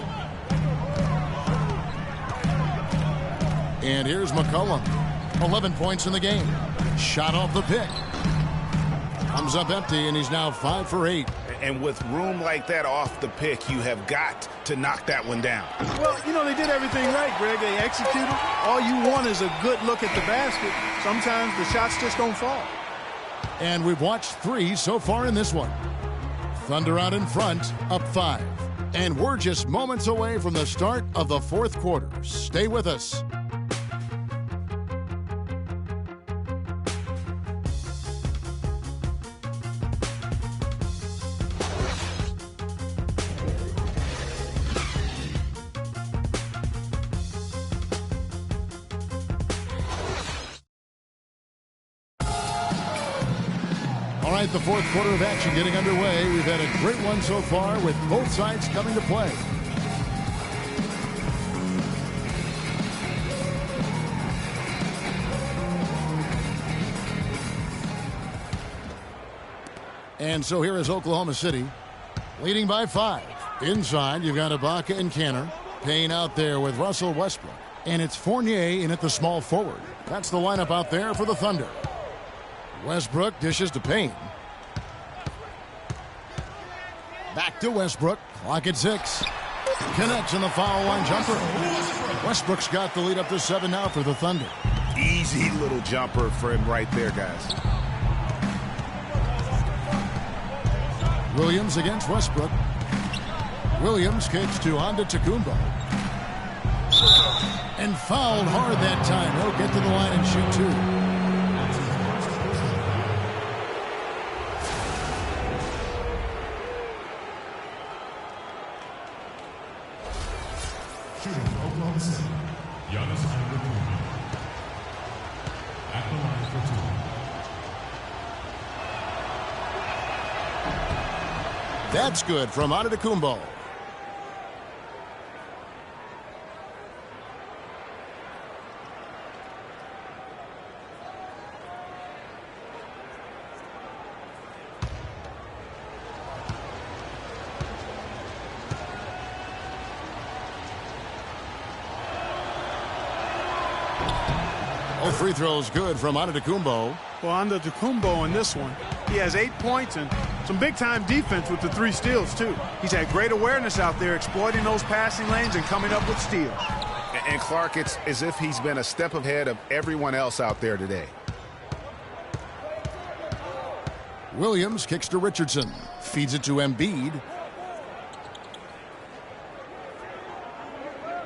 And here's McCollum. 11 points in the game. Shot off the pick. Comes up empty, and he's now 5 for 8. And with room like that off the pick, you have got to knock that one down. Well, you know, they did everything right, Greg. They executed. All you want is a good look at the basket. Sometimes the shots just don't fall. And we've watched 3 so far in this one. Thunder out in front, up 5. And we're just moments away from the start of the 4th quarter. Stay with us. The 4th quarter of action getting underway. We've had a great one so far with both sides coming to play. And so here is Oklahoma City leading by 5. Inside, you've got Ibaka and Kanter. Payne out there with Russell Westbrook. And it's Fournier in at the small forward. That's the lineup out there for the Thunder. Westbrook dishes to Payne. Back to Westbrook. Clock at 6. Connects in the foul line jumper. Westbrook's got the lead up to 7 now for the Thunder. Easy little jumper for him right there, guys. Williams against Westbrook. Williams kicks to Antetokounmpo. And fouled hard that time. He'll get to the line and shoot two. Shooting for Oklahoma City, Giannis Antetokounmpo. At the line for two. That's good from Antetokounmpo. Both free throws good from Antetokounmpo. Well, Antetokounmpo in this one, he has 8 points and some big-time defense with the 3 steals, too. He's had great awareness out there, exploiting those passing lanes and coming up with steals. And Clark, it's as if he's been a step ahead of everyone else out there today. Williams kicks to Richardson. Feeds it to Embiid.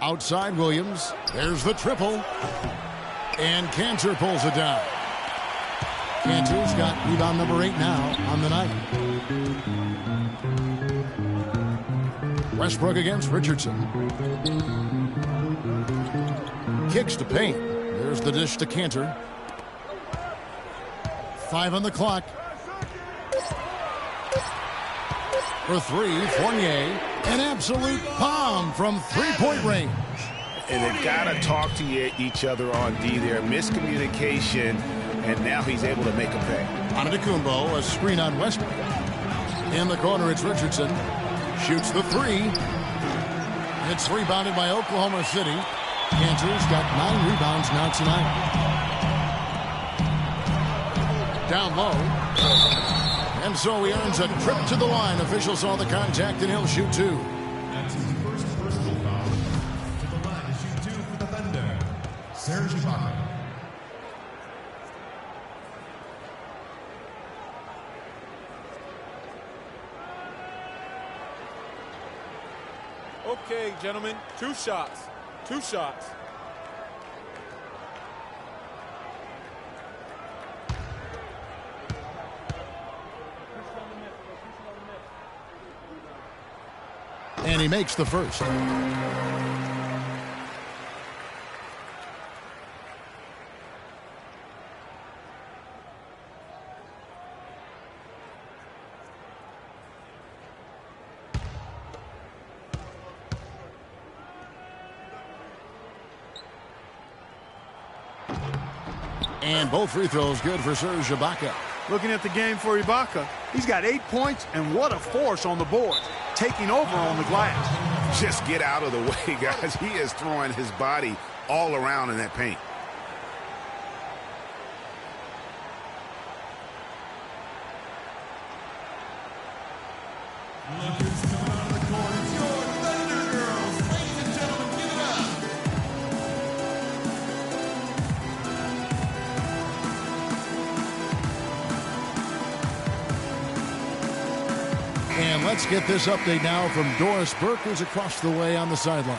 Outside Williams. There's the triple. And Cantor pulls it down. Cantor's got rebound number 8 now on the night. Westbrook against Richardson. Kicks to Payne. There's the dish to Cantor. 5 on the clock. For 3, Fournier. An absolute bomb from three-point range. And they've got to talk to each other on D there. Miscommunication, and now he's able to make a pay. Antetokounmpo, a screen on Westbrook. In the corner, it's Richardson. Shoots the 3. It's rebounded by Oklahoma City. Cantor's got 9 rebounds now tonight. Down low. And so he earns a trip to the line. Officials saw the contact, and he'll shoot 2. That's his first personal foul. To the line to shoot 2 for the Thunder, Serge Ibaka. Okay, gentlemen, 2 shots. 2 shots. And he makes the first. And both free throws good for Serge Ibaka. Looking at the game for Ibaka, he's got 8 points, and what a force on the board, taking over on the glass. Just get out of the way, guys. He is throwing his body all around in that paint. Look who's coming out of the court. It's your Thunder Girls. Ladies and gentlemen, give it up. And let's get this update now from Doris Burke, who's across the way on the sideline.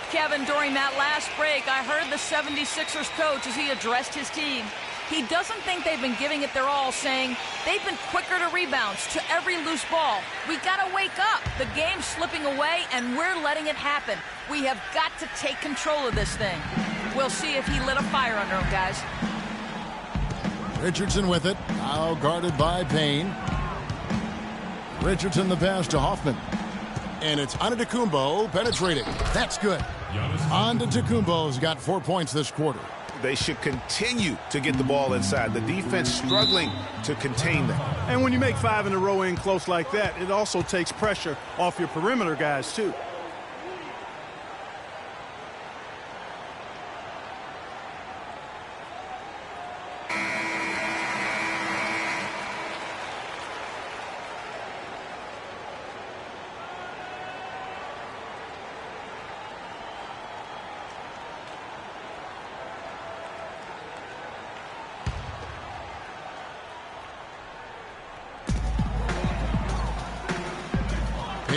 Kevin, during that last break, I heard the 76ers coach as he addressed his team. He doesn't think they've been giving it their all, saying they've been quicker to rebounds, to every loose ball. We got to wake up. The game's slipping away, and we're letting it happen. We have got to take control of this thing. We'll see if he lit a fire under him, guys. Richardson with it, now guarded by Payne. Richardson the pass to Hoffman. And it's Antetokounmpo penetrating. That's good. Antetokounmpo's got 4 points this quarter. They should continue to get the ball inside. The defense struggling to contain them. And when you make 5 in a row in close like that, it also takes pressure off your perimeter guys, too.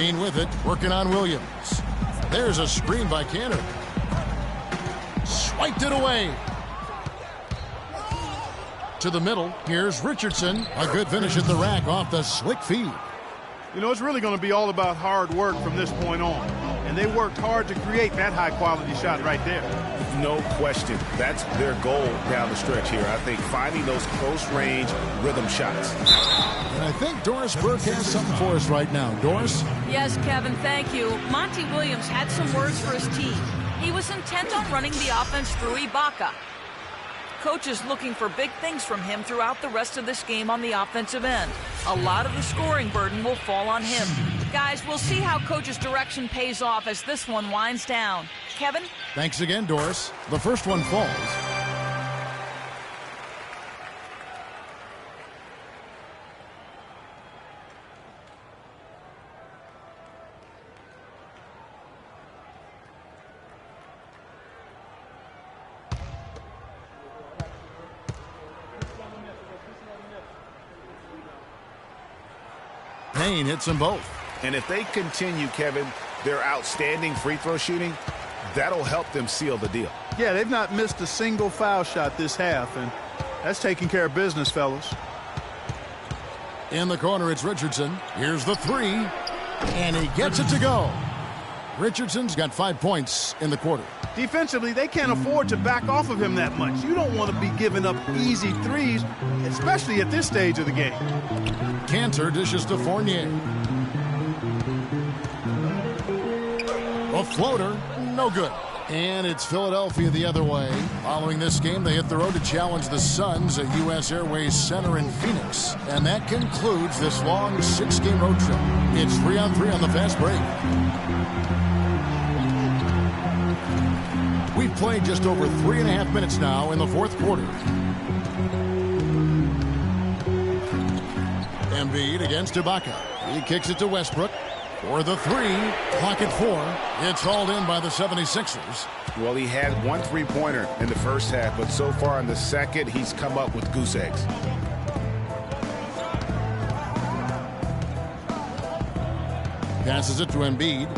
Payne with it, working on Williams. There's a screen by Cantor. Swiped it away. To the middle, here's Richardson. A good finish at the rack off the slick feed. You know, it's really going to be all about hard work from this point on. And they worked hard to create that high-quality shot right there. No question. That's their goal down the stretch here. I think finding those close-range rhythm shots. And I think Doris Burke has something for us right now. Doris? Yes, Kevin, thank you. Monty Williams had some words for his team. He was intent on running the offense through Ibaka. Coach is looking for big things from him throughout the rest of this game on the offensive end. A lot of the scoring burden will fall on him. Guys, we'll see how Coach's direction pays off as this one winds down. Kevin? Thanks again, Doris. The first one falls. Payne hits them both. And if they continue, Kevin, their outstanding free throw shooting, that'll help them seal the deal. Yeah, they've not missed a single foul shot this half, and that's taking care of business, fellas. In the corner, it's Richardson. Here's the three, and he gets it to go. Richardson's got 5 points in the quarter. Defensively, they can't afford to back off of him that much. You don't want to be giving up easy threes, especially at this stage of the game. Cantor dishes to Fournier. A floater, no good. And it's Philadelphia the other way. Following this game, they hit the road to challenge the Suns at U.S. Airways Center in Phoenix. And that concludes this long 6-game road trip. It's 3-on-3 on the fast break. We've played just over 3.5 minutes now in the fourth quarter. Embiid against Ibaka. He kicks it to Westbrook for the three. Clock at 4. It's hauled in by the 76ers. Well, he had 1 3-pointer in the first half, but so far in the second, he's come up with goose eggs. Passes it to Embiid.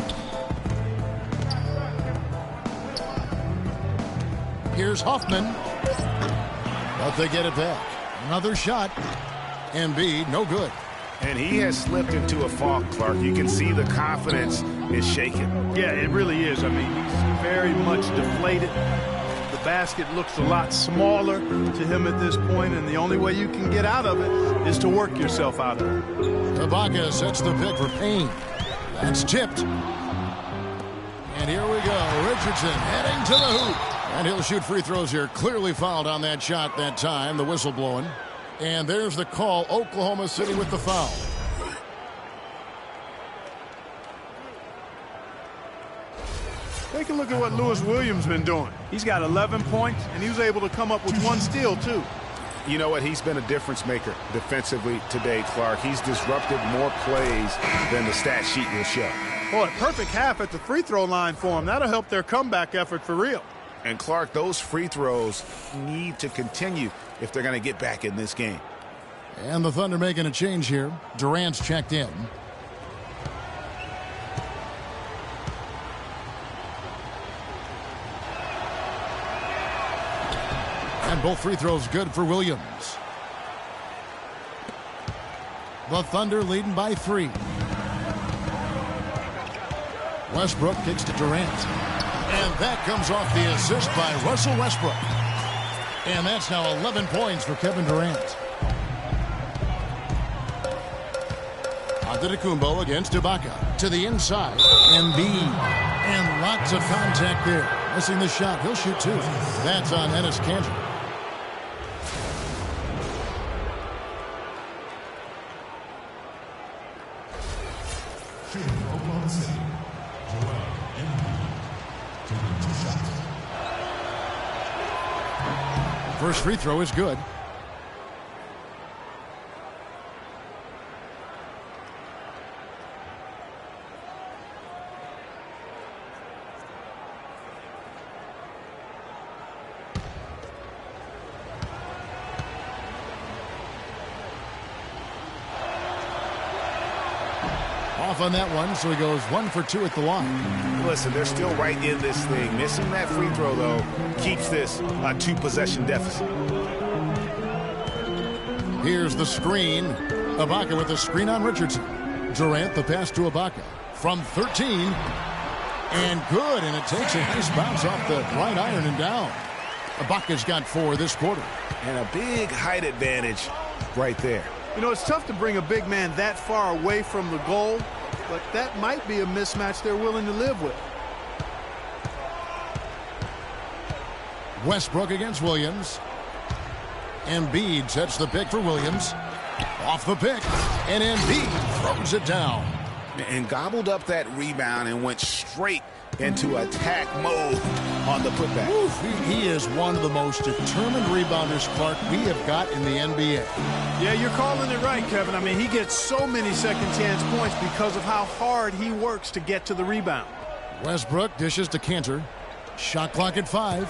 Here's Hoffman. But they get it back. Another shot. Embiid, no good. And he has slipped into a funk, Clark. You can see the confidence is shaken. Yeah, it really is. I mean, he's very much deflated. The basket looks a lot smaller to him at this point, and the only way you can get out of it is to work yourself out of it. Ibaka sets the pick for Payne. That's tipped. And here we go. Richardson heading to the hoop. And he'll shoot free throws here. Clearly fouled on that shot that time. The whistle blowing. And there's the call. Oklahoma City with the foul. Take a look at what Lewis Williams been doing. He's got 11 points, and he was able to come up with 1 steal, too. You know what? He's been a difference maker defensively today, Clark. He's disrupted more plays than the stat sheet will show. Boy, perfect half at the free throw line for him. That'll help their comeback effort for real. And, Clark, those free throws need to continue if they're going to get back in this game. And the Thunder making a change here. Durant's checked in. And both free throws good for Williams. The Thunder leading by 3. Westbrook kicks to Durant. And that comes off the assist by Russell Westbrook. And that's now 11 points for Kevin Durant. Antetokounmpo against Ibaka. To the inside. Embiid. And lots of contact there. Missing the shot. He'll shoot 2. That's on Enes Kanter. Shooting for Oklahoma City, Joel Embiid, taking 2 shots. First free throw is good. off on that one, so he goes 1 for 2 at the line. Listen, they're still right in this thing. Missing that free throw, though, keeps this a 2-possession deficit. Here's the screen. Ibaka with the screen on Richardson. Durant, the pass to Ibaka. From 13. And good, and it takes a nice bounce off the right iron and down. Ibaka's got 4 this quarter. And a big height advantage right there. You know, it's tough to bring a big man that far away from the goal, but that might be a mismatch they're willing to live with. Westbrook against Williams. Embiid sets the pick for Williams. Off the pick, and Embiid throws it down. And gobbled up that rebound and went straight into attack mode on the putback. Oof, he is one of the most determined rebounders, Clark, we have got in the NBA. Yeah, you're calling it right, Kevin. I mean, he gets so many second-chance points because of how hard he works to get to the rebound. Westbrook dishes to Cantor. Shot clock at 5.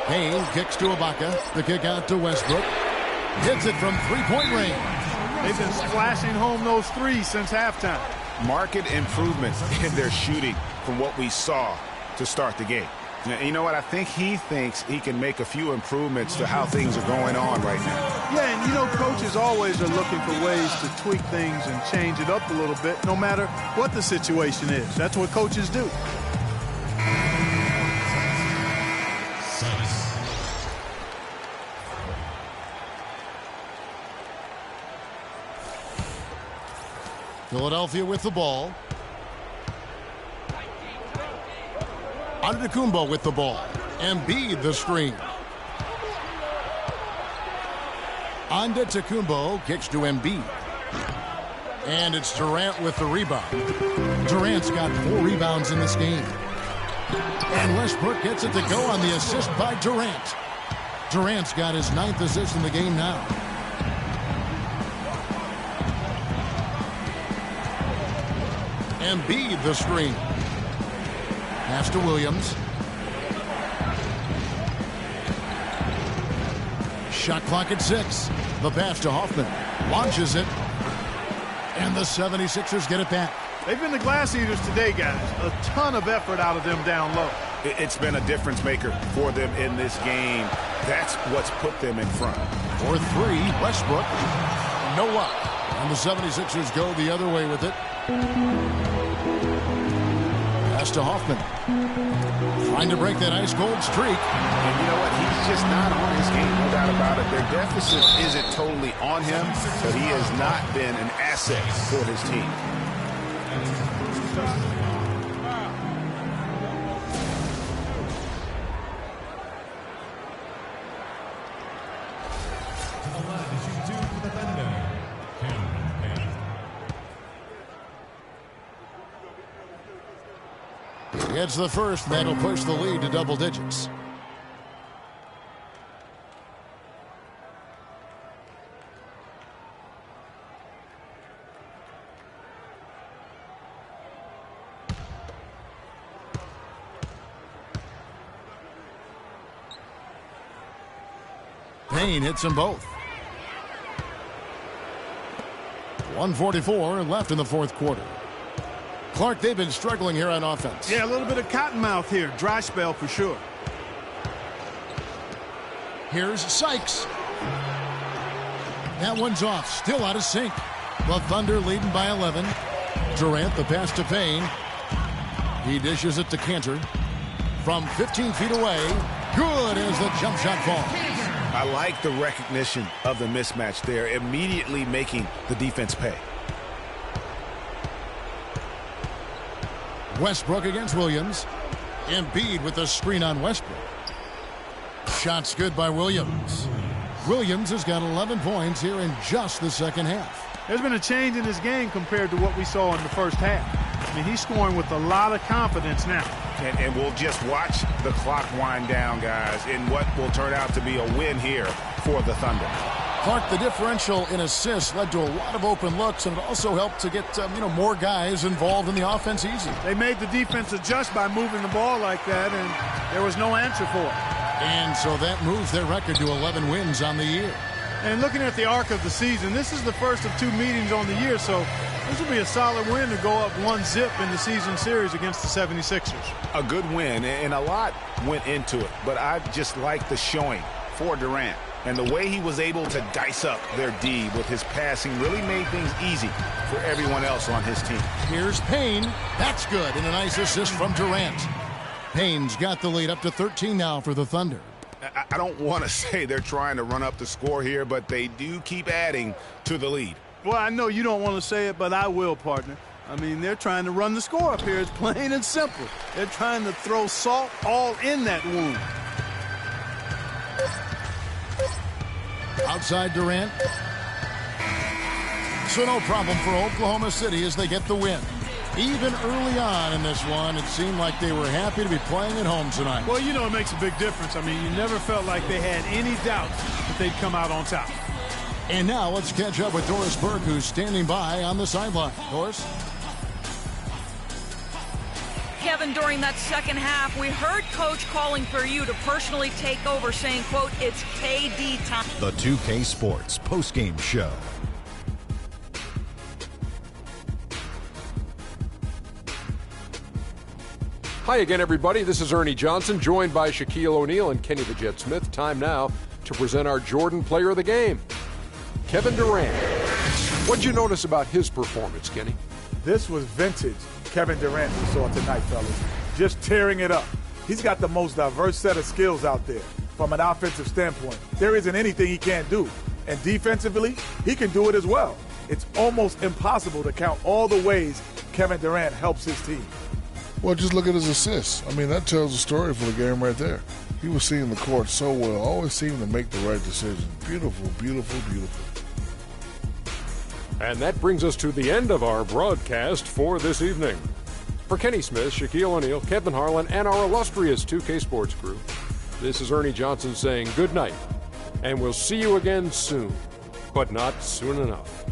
Payne kicks to Ibaka. The kick out to Westbrook. Hits it from three-point range. They've been splashing home those threes since halftime. Marked improvement in their shooting from what we saw to start the game. You know what? I think he thinks he can make a few improvements to how things are going on right now. Yeah, and you know, coaches always are looking for ways to tweak things and change it up a little bit, no matter what the situation is. That's what coaches do. Philadelphia with the ball. Antetokounmpo with the ball. Embiid the screen. Antetokounmpo kicks to Embiid. And it's Durant with the rebound. Durant's got 4 rebounds in this game. And Westbrook gets it to go on the assist by Durant. Durant's got his 9th assist in the game now. Embiid the screen. Pass to Williams. Shot clock at 6. The pass to Hoffman. Launches it. And the 76ers get it back. They've been the glass eaters today, guys. A ton of effort out of them down low. It's been a difference maker for them in this game. That's what's put them in front. For 3, Westbrook. No luck. And the 76ers go the other way with it. Pass to Hoffman. Trying to break that ice-cold streak. And you know what? He's just not on his game, no doubt about it. Their deficit isn't totally on him, but he has not been an asset for his team. It's the first that'll push the lead to double digits. Payne hits them both. 1:44 left in the 4th quarter. Clark, they've been struggling here on offense. Yeah, a little bit of cottonmouth here. Dry spell for sure. Here's Sykes. That one's off. Still out of sync. The Thunder leading by 11. Durant, the pass to Payne. He dishes it to Cantor. From 15 feet away. Good as the jump shot falls. I like the recognition of the mismatch there, immediately making the defense pay. Westbrook against Williams. Embiid with the screen on Westbrook. Shots good by Williams. Williams has got 11 points here in just the second half. There's been a change in his game compared to what we saw in the first half. I mean, he's scoring with a lot of confidence now. And we'll just watch the clock wind down, guys, in what will turn out to be a win here for the Thunder. Clark, the differential in assists led to a lot of open looks, and it also helped to get more guys involved in the offense easy. They made the defense adjust by moving the ball like that, and there was no answer for it. And so that moves their record to 11 wins on the year. And looking at the arc of the season, this is the first of 2 meetings on the year, so This will be a solid win to go up 1-0 in the season series against the 76ers. A good win, and a lot went into it, but I just like the showing for Durant. And the way he was able to dice up their D with his passing really made things easy for everyone else on his team. Here's Payne. That's good, and a nice assist from Durant. Payne's got the lead up to 13 now for the Thunder. I don't want to say they're trying to run up the score here, but they do keep adding to the lead. Well, I know you don't want to say it, but I will, partner. I mean, they're trying to run the score up here. It's plain and simple. They're trying to throw salt all in that wound. Outside Durant. So no problem for Oklahoma City as they get the win. Even early on in this one, it seemed like they were happy to be playing at home tonight. Well, you know, it makes a big difference. I mean, you never felt like they had any doubt that they'd come out on top. And now let's catch up with Doris Burke, who's standing by on the sideline. Doris? Kevin, during that second half, we heard Coach calling for you to personally take over, saying, quote, it's KD time. The 2K Sports postgame show. Hi again, everybody. This is Ernie Johnson, joined by Shaquille O'Neal and Kenny the Jet Smith. Time now to present our Jordan Player of the Game, Kevin Durant. What'd you notice about his performance, Kenny? This was vintage Kevin Durant we saw tonight, fellas. Just tearing it up. He's got the most diverse set of skills out there from an offensive standpoint. There isn't anything he can't do. And defensively, he can do it as well. It's almost impossible to count all the ways Kevin Durant helps his team. Well, just look at his assists. I mean, that tells the story for the game right there. He was seeing the court so well, always seemed to make the right decision. Beautiful, beautiful, beautiful. And that brings us to the end of our broadcast for this evening. For Kenny Smith, Shaquille O'Neal, Kevin Harlan, and our illustrious 2K Sports crew, this is Ernie Johnson saying good night, and we'll see you again soon, but not soon enough.